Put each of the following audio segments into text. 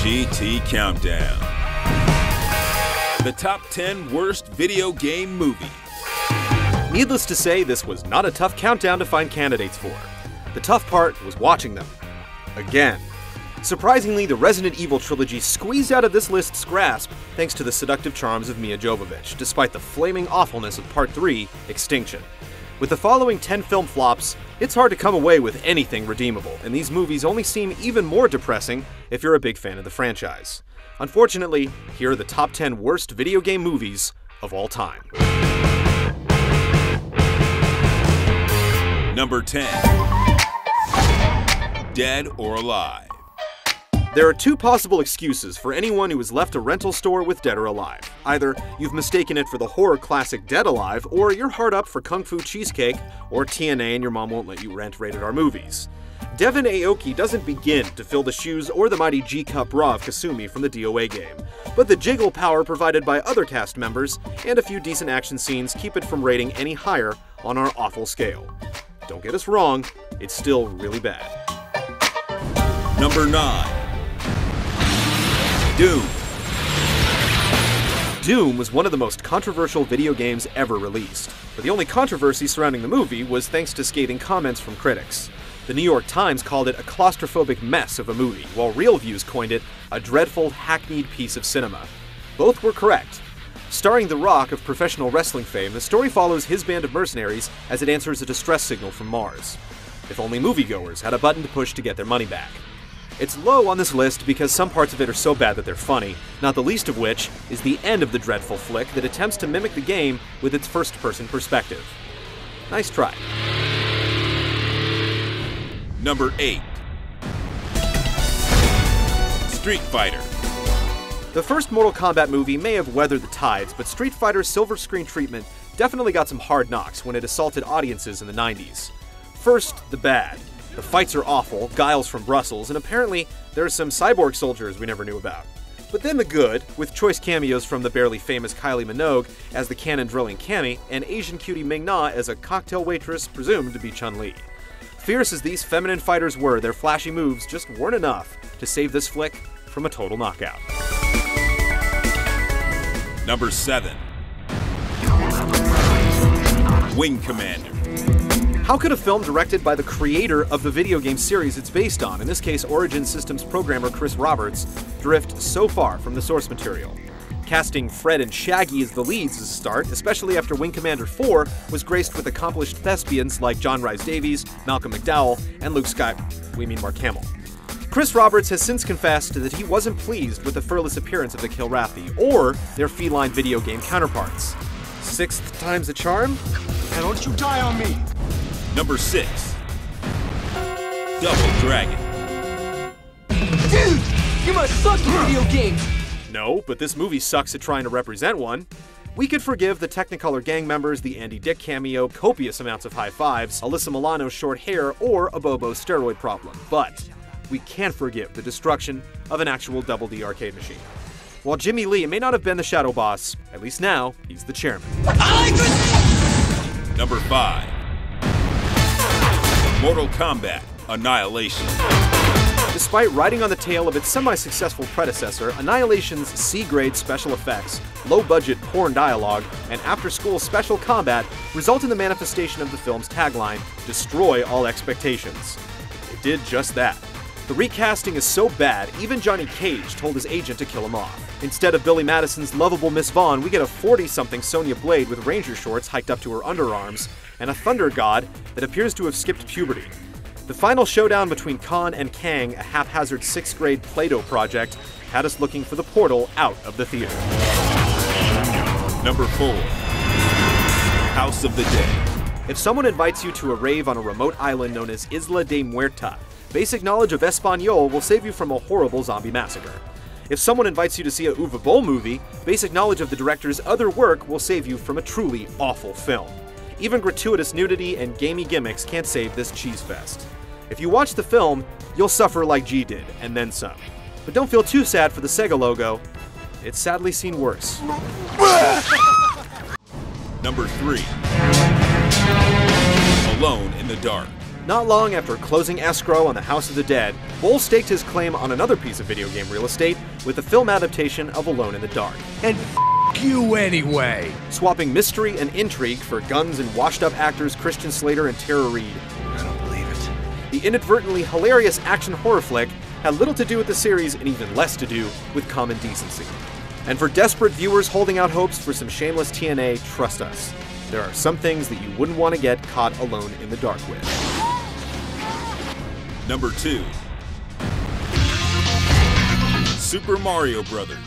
GT Countdown. The top 10 worst video game movies. Needless to say, this was not a tough countdown to find candidates for. The tough part was watching them. Again. Surprisingly, the Resident Evil trilogy squeezed out of this list's grasp thanks to the seductive charms of Mia Jovovich, despite the flaming awfulness of Part 3, Extinction. With the following 10 film flops, it's hard to come away with anything redeemable, and these movies only seem even more depressing if you're a big fan of the franchise. Unfortunately, here are the top 10 worst video game movies of all time. Number 10. Dead or Alive. There are two possible excuses for anyone who has left a rental store with Dead or Alive. Either you've mistaken it for the horror classic Dead Alive, or you're hard up for Kung Fu Cheesecake, or TNA and your mom won't let you rent rated R movies. Devin Aoki doesn't begin to fill the shoes or the mighty G-Cup bra of Kasumi from the DOA game, but the jiggle power provided by other cast members and a few decent action scenes keep it from rating any higher on our awful scale. Don't get us wrong, it's still really bad. Number 9. Doom. Doom was one of the most controversial video games ever released, but the only controversy surrounding the movie was thanks to scathing comments from critics. The New York Times called it a claustrophobic mess of a movie, while ReelViews coined it a dreadful, hackneyed piece of cinema. Both were correct. Starring The Rock of professional wrestling fame, the story follows his band of mercenaries as it answers a distress signal from Mars. If only moviegoers had a button to push to get their money back. It's low on this list because some parts of it are so bad that they're funny, not the least of which is the end of the dreadful flick that attempts to mimic the game with its first-person perspective. Nice try. Number 8. Street Fighter. The first Mortal Kombat movie may have weathered the tides, but Street Fighter's silver screen treatment definitely got some hard knocks when it assaulted audiences in the 90s. First, the bad. The fights are awful, Guile's from Brussels, and apparently there are some cyborg soldiers we never knew about. But then the good, with choice cameos from the barely famous Kylie Minogue as the cannon-drilling Cammy, and Asian cutie Ming-Na as a cocktail waitress presumed to be Chun-Li. Fierce as these feminine fighters were, their flashy moves just weren't enough to save this flick from a total knockout. Number 7. Wing Commander. How could a film directed by the creator of the video game series it's based on, in this case Origin Systems programmer Chris Roberts, drift so far from the source material? Casting Fred and Shaggy as the leads is a start, especially after Wing Commander 4 was graced with accomplished thespians like John Rhys-Davies, Malcolm McDowell, and Mark Hamill. Chris Roberts has since confessed that he wasn't pleased with the furless appearance of the Kilrathi, or their feline video game counterparts. Sixth time's the charm? Now don't you die on me! Number 6. Double Dragon. Dude! You must suck at video games! No, but this movie sucks at trying to represent one. We could forgive the Technicolor gang members, the Andy Dick cameo, copious amounts of high fives, Alyssa Milano's short hair, or a Bobo steroid problem, but we can't forgive the destruction of an actual Double D arcade machine. While Jimmy Lee may not have been the Shadow Boss, at least now, he's the chairman. Number 5. Mortal Kombat Annihilation. Despite riding on the tail of its semi-successful predecessor, Annihilation's C-grade special effects, low-budget porn dialogue, and after-school special combat result in the manifestation of the film's tagline, "Destroy all expectations." It did just that. The recasting is so bad, even Johnny Cage told his agent to kill him off. Instead of Billy Madison's lovable Miss Vaughn, we get a 40-something Sonya Blade with ranger shorts hiked up to her underarms, and a thunder god that appears to have skipped puberty. The final showdown between Khan and Kang, a haphazard 6th grade Play-Doh project, had us looking for the portal out of the theater. Number 4. House of the Dead. If someone invites you to a rave on a remote island known as Isla de Muerta, basic knowledge of Espanol will save you from a horrible zombie massacre. If someone invites you to see a Uwe Boll movie, basic knowledge of the director's other work will save you from a truly awful film. Even gratuitous nudity and gamey gimmicks can't save this cheese fest. If you watch the film, you'll suffer like G did, and then some. But don't feel too sad for the Sega logo. It's sadly seen worse. Number 3. Alone in the Dark. Not long after closing escrow on the House of the Dead, Boll staked his claim on another piece of video game real estate with the film adaptation of Alone in the Dark. And you anyway! Swapping mystery and intrigue for guns and washed-up actors Christian Slater and Tara Reid. I don't believe it. The inadvertently hilarious action horror flick had little to do with the series and even less to do with common decency. And for desperate viewers holding out hopes for some shameless TNA, trust us, there are some things that you wouldn't want to get caught alone in the dark with. Number 2. Super Mario Brothers.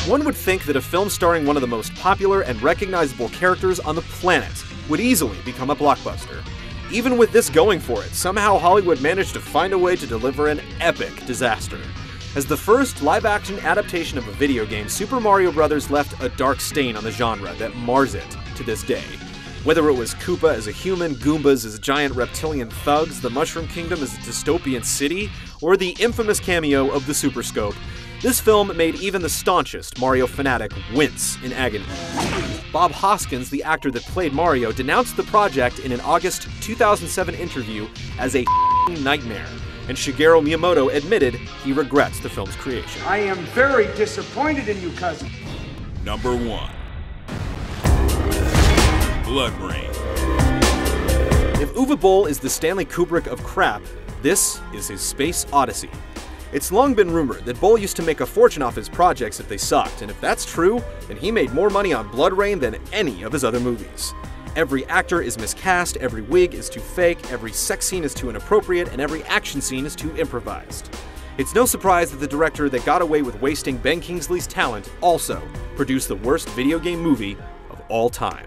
One would think that a film starring one of the most popular and recognizable characters on the planet would easily become a blockbuster. Even with this going for it, somehow Hollywood managed to find a way to deliver an epic disaster. As the first live-action adaptation of a video game, Super Mario Bros. Left a dark stain on the genre that mars it to this day. Whether it was Koopa as a human, Goombas as giant reptilian thugs, the Mushroom Kingdom as a dystopian city, or the infamous cameo of the Super Scope, this film made even the staunchest Mario fanatic wince in agony. Bob Hoskins, the actor that played Mario, denounced the project in an August 2007 interview as a nightmare, and Shigeru Miyamoto admitted he regrets the film's creation. I am very disappointed in you, cousin. Number 1. Blood Rain. If Uwe Boll is the Stanley Kubrick of crap, this is his space odyssey. It's long been rumored that Boll used to make a fortune off his projects if they sucked, and if that's true, then he made more money on Blood Rain than any of his other movies. Every actor is miscast, every wig is too fake, every sex scene is too inappropriate, and every action scene is too improvised. It's no surprise that the director that got away with wasting Ben Kingsley's talent also produced the worst video game movie of all time.